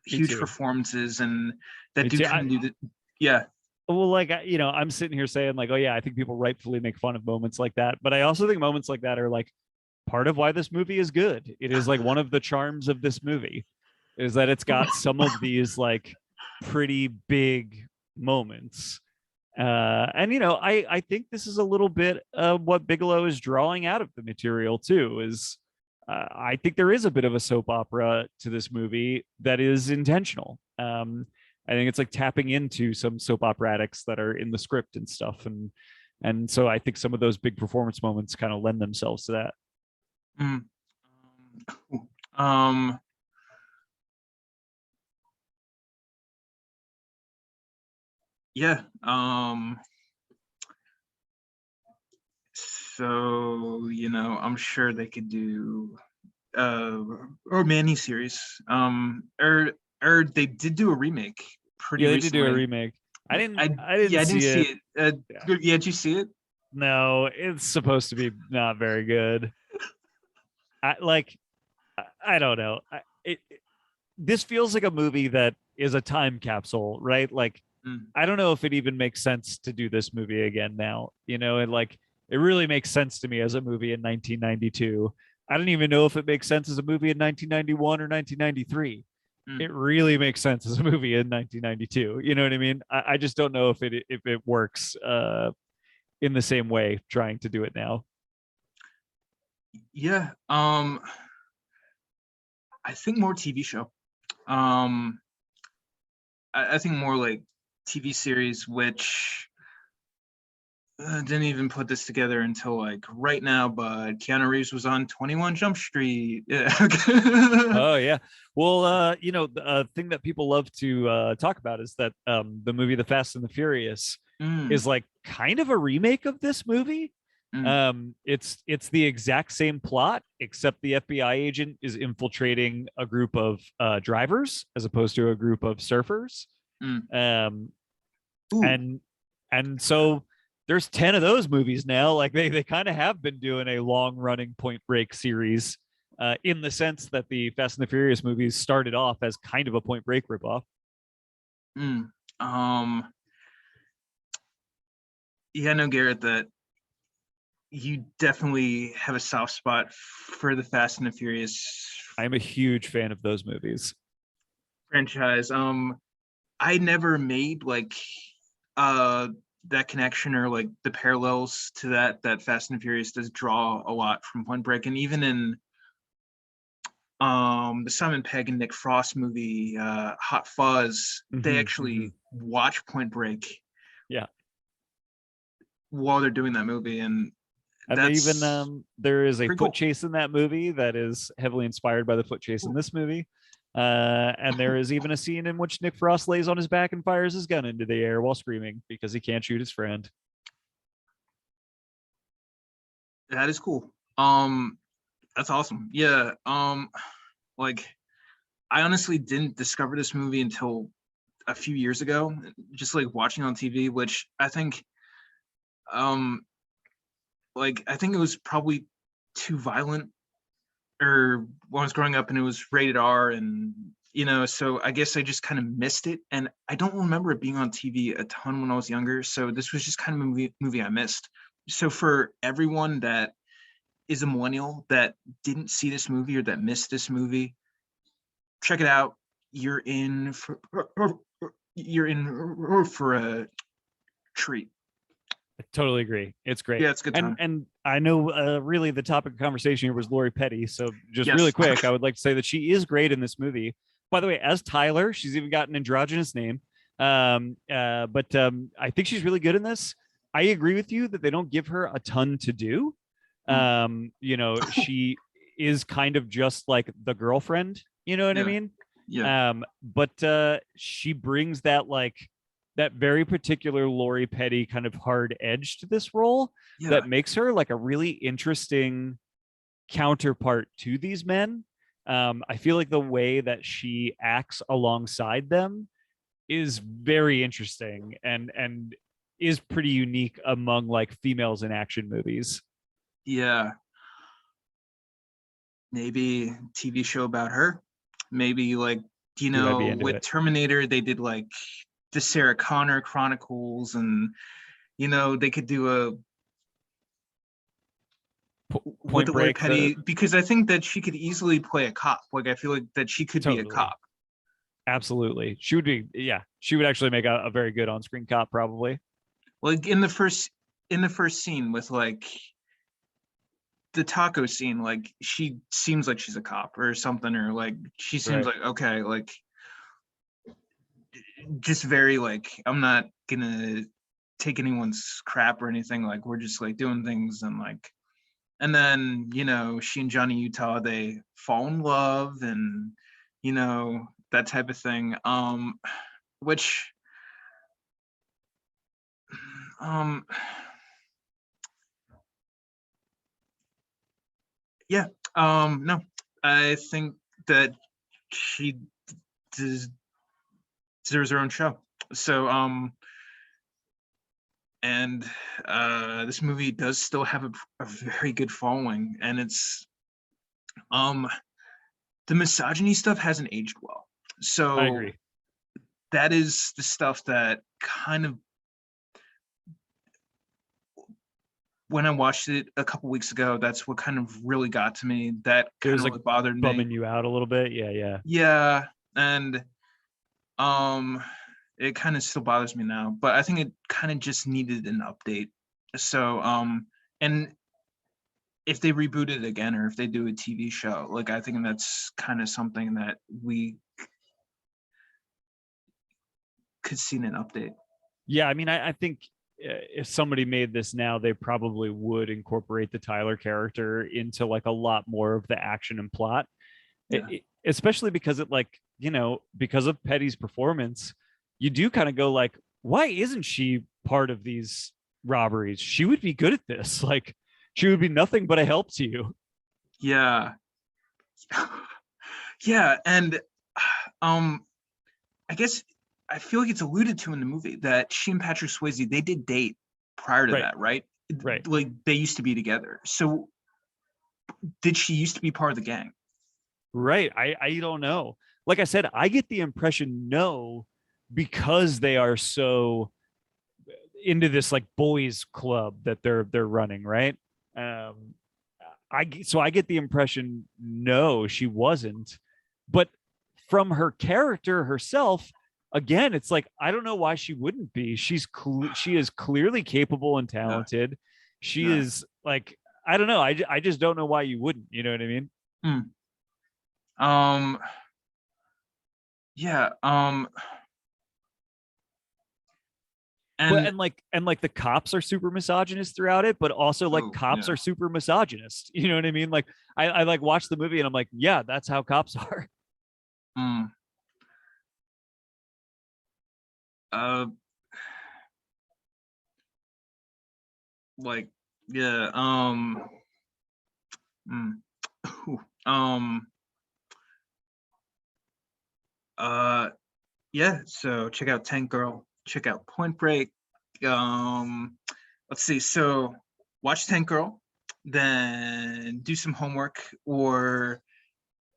huge too. performances, and that Me do too. kind of do the, yeah. Well, like, I'm sitting here saying like, oh yeah, I think people rightfully make fun of moments like that, but I also think moments like that are like part of why this movie is good. It is like one of the charms of this movie is that it's got some of these like pretty big moments. And I think this is a little bit of what Bigelow is drawing out of the material too. Is I think there is a bit of a soap opera to this movie that is intentional. I think it's like tapping into some soap operatics that are in the script and stuff, and so I think some of those big performance moments kind of lend themselves to that. Mm. Um, yeah. So, I'm sure they could do or mini series. Or they did do a remake pretty Yeah, they did do a recently. remake. I didn't. I I didn't Yeah, I didn't see see it. it. Yeah. Yeah, did you see it? No, it's supposed to be not very good. I like. I don't know. This feels like a movie that is a time capsule, right? Like, Mm. I don't know if it even makes sense to do this movie again now. And like, it really makes sense to me as a movie in 1992. I don't even know if it makes sense as a movie in 1991 or 1993. Mm. It really makes sense as a movie in 1992. You know what I mean? I just don't know if it works in the same way trying to do it now. Yeah. I think more TV show. Um, I think more like TV series, which didn't even put this together until like right now, but Keanu Reeves was on 21 Jump Street. Yeah. Oh yeah. Well, the thing that people love to talk about is that the movie The Fast and the Furious Mm, is like kind of a remake of this movie. mm, It's the exact same plot, except the FBI agent is infiltrating a group of drivers as opposed to a group of surfers. mm. Um, Ooh, and so there's 10 of those movies now. Like they kind of have been doing a long running Point Break series, in the sense that the Fast and the Furious movies started off as kind of a Point Break ripoff. mm. Um, yeah, no, Garrett, that you definitely have a soft spot for the Fast and the Furious I'm a huge fan of those movies. franchise. I never made like uh that connection, or like the parallels to that Fast and Furious does draw a lot from Point Break. And even in the Simon Pegg and Nick Frost movie, Hot Fuzz, they Mm-hmm, mm-hmm. actually watch Point Break Yeah. while they're doing that movie, and And they even that's there is a pretty foot cool. chase in that movie that is heavily inspired by the foot chase in this movie. And there is even a scene in which Nick Frost lays on his back and fires his gun into the air while screaming because he can't shoot his friend. That is cool. That's awesome. Yeah. Like, I honestly didn't discover this movie until a few years ago, just like watching on TV, which I think, um, like, I think it was probably too violent, or when I was growing up, and it was rated R, and so I guess I just kind of missed it, and I don't remember it being on TV a ton when I was younger. So this was just kind of a movie I missed. So for everyone that is a millennial that didn't see this movie or that missed this movie, check it out. You're in for a treat. I totally agree. It's great. Yeah, it's a good time. And I know really the topic of conversation here was Lori Petty. So just really Yes. quick, I would like to say that she is great in this movie. By the way, as Tyler, she's even got an androgynous name. But I think she's really good in this. I agree with you that they don't give her a ton to do. You know, she is kind of just like the girlfriend, you know what I Yeah. mean? Yeah. But she brings that like that very particular Lori Petty kind of hard edge to this role Yeah. that makes her like a really interesting counterpart to these men. I feel like the way that she acts alongside them is very interesting and is pretty unique among like females in action movies. Yeah. Maybe TV show about her. Maybe like, you Dude, I'd be know, into with it. Terminator, they did like the Sarah Connor Chronicles, and you know, they could do a with Point the Lori Break, Petty, because I think that she could easily play a cop. Like I feel like that she could be a totally. cop. Absolutely. She would be, yeah, she would actually make a very good on-screen cop, probably. Like in the first scene with like the taco scene, like she seems like she's a cop or something, or like she seems Right. like okay, like just very like, I'm not gonna take anyone's crap or anything, like we're just like doing things. And like, and then, you know, she and Johnny Utah, they fall in love, and you know, that type of thing. Which yeah, no, I think that she deserves her own show. So and this movie does still have a very good following, and it's the misogyny stuff hasn't aged well. I So agree. that is the stuff that kind of, when I watched it a couple weeks ago, that's what kind of really got to me. That It kind was of like really bothered me. bumming you out a little bit. Yeah, yeah. Yeah, and it kind of still bothers me now, but I think it kind of just needed an update. So and if they reboot it again, or if they do a TV show, like I think that's kind of something that we could see in an update. Yeah, I mean, I think if somebody made this now, they probably would incorporate the Tyler character into like a lot more of the action and plot. Yeah. Especially because it like, you know, because of Petty's performance, you do kind of go like, why isn't she part of these robberies? She would be good at this. Like, she would be nothing but a help to you. Yeah. Yeah, and I guess I feel like it's alluded to in the movie that she and Patrick Swayze, they did date prior to Right. that, right? Right. Like they used to be together. So did she used to be part of the gang? Right. I don't know. Like I said, I get the impression no, because they are so into this like boys club that they're running, right? Um I get the impression no, she wasn't. But from her character herself, again, it's like I don't know why she wouldn't be. She is clearly capable and talented. She Yeah. is like I don't know. I just don't know why you wouldn't. You know what I mean? Yeah. But And and like the cops are super misogynist throughout it, but also like oh, cops yeah. are super misogynist. You know what I mean? Like I like watch the movie and I'm like, yeah, that's how cops are. Uh, like yeah. Um. Yeah. So check out Tank Girl. Check out Point Break. Let's see. So watch Tank Girl, then do some homework or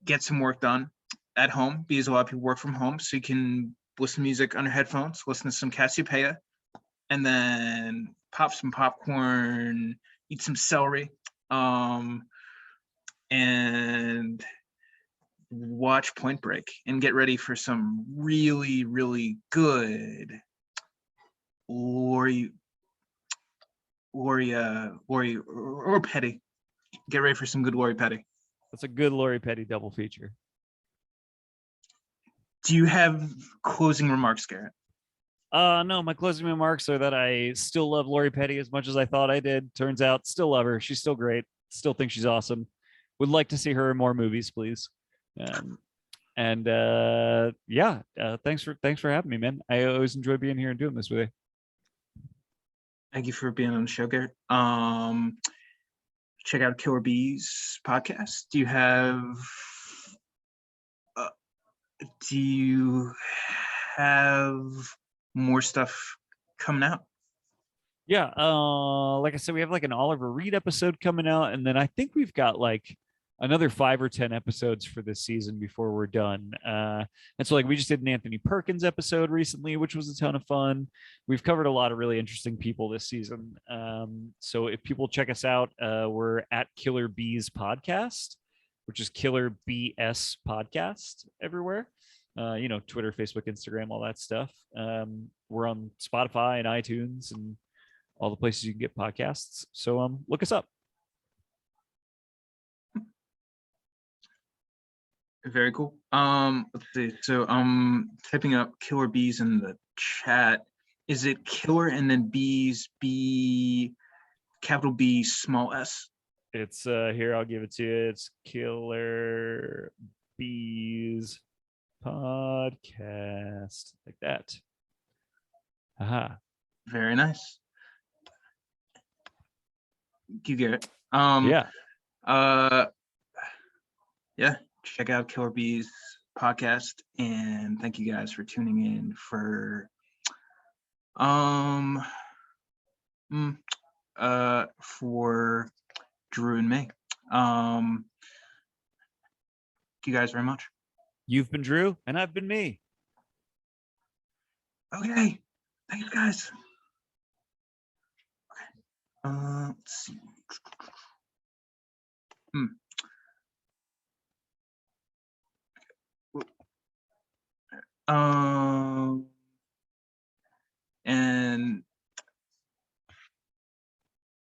get some work done at home, because a lot of people work from home, so you can listen to music on your headphones, listen to some Cassiopeia, and then pop some popcorn, eat some celery, and watch Point Break and get ready for some really, really good Lori or Petty. Get ready for some good Lori Petty. That's a good Lori Petty double feature. Do you have closing remarks, Garrett? No, my closing remarks are that I still love Lori Petty as much as I thought I did. Turns out, still love her. She's still great. Still think she's awesome. Would like to see her in more movies, please. And yeah, thanks for having me, man. I always enjoy being here and doing this with you. Thank you for being on the show, Garrett. Check out Killer Bees podcast. Do you have more stuff coming out? Yeah, like I said, we have like an Oliver Reed episode coming out, and then I think we've got like another 5 or 10 episodes for this season before we're done. And so like we just did an Anthony Perkins episode recently, which was a ton of fun. We've covered a lot of really interesting people this season. So if people check us out, we're at Killer Bees Podcast, which is Killer BS Podcast everywhere. Twitter, Facebook, Instagram, all that stuff. We're on Spotify and iTunes and all the places you can get podcasts. So look us up. Very cool. Let's see. So typing up Killer Bees in the chat. Is it Killer and then Bees, B, capital B, small s? It's here, I'll give it to you. It's Killer Bees Podcast, like that. Aha. Very nice. Thank you, Garrett. Yeah. Yeah, check out Killer Bees podcast, and thank you guys for tuning in for for Drew and me. Thank you guys very much. You've been Drew, and I've been me. Okay, thanks, guys. Okay. Let's see.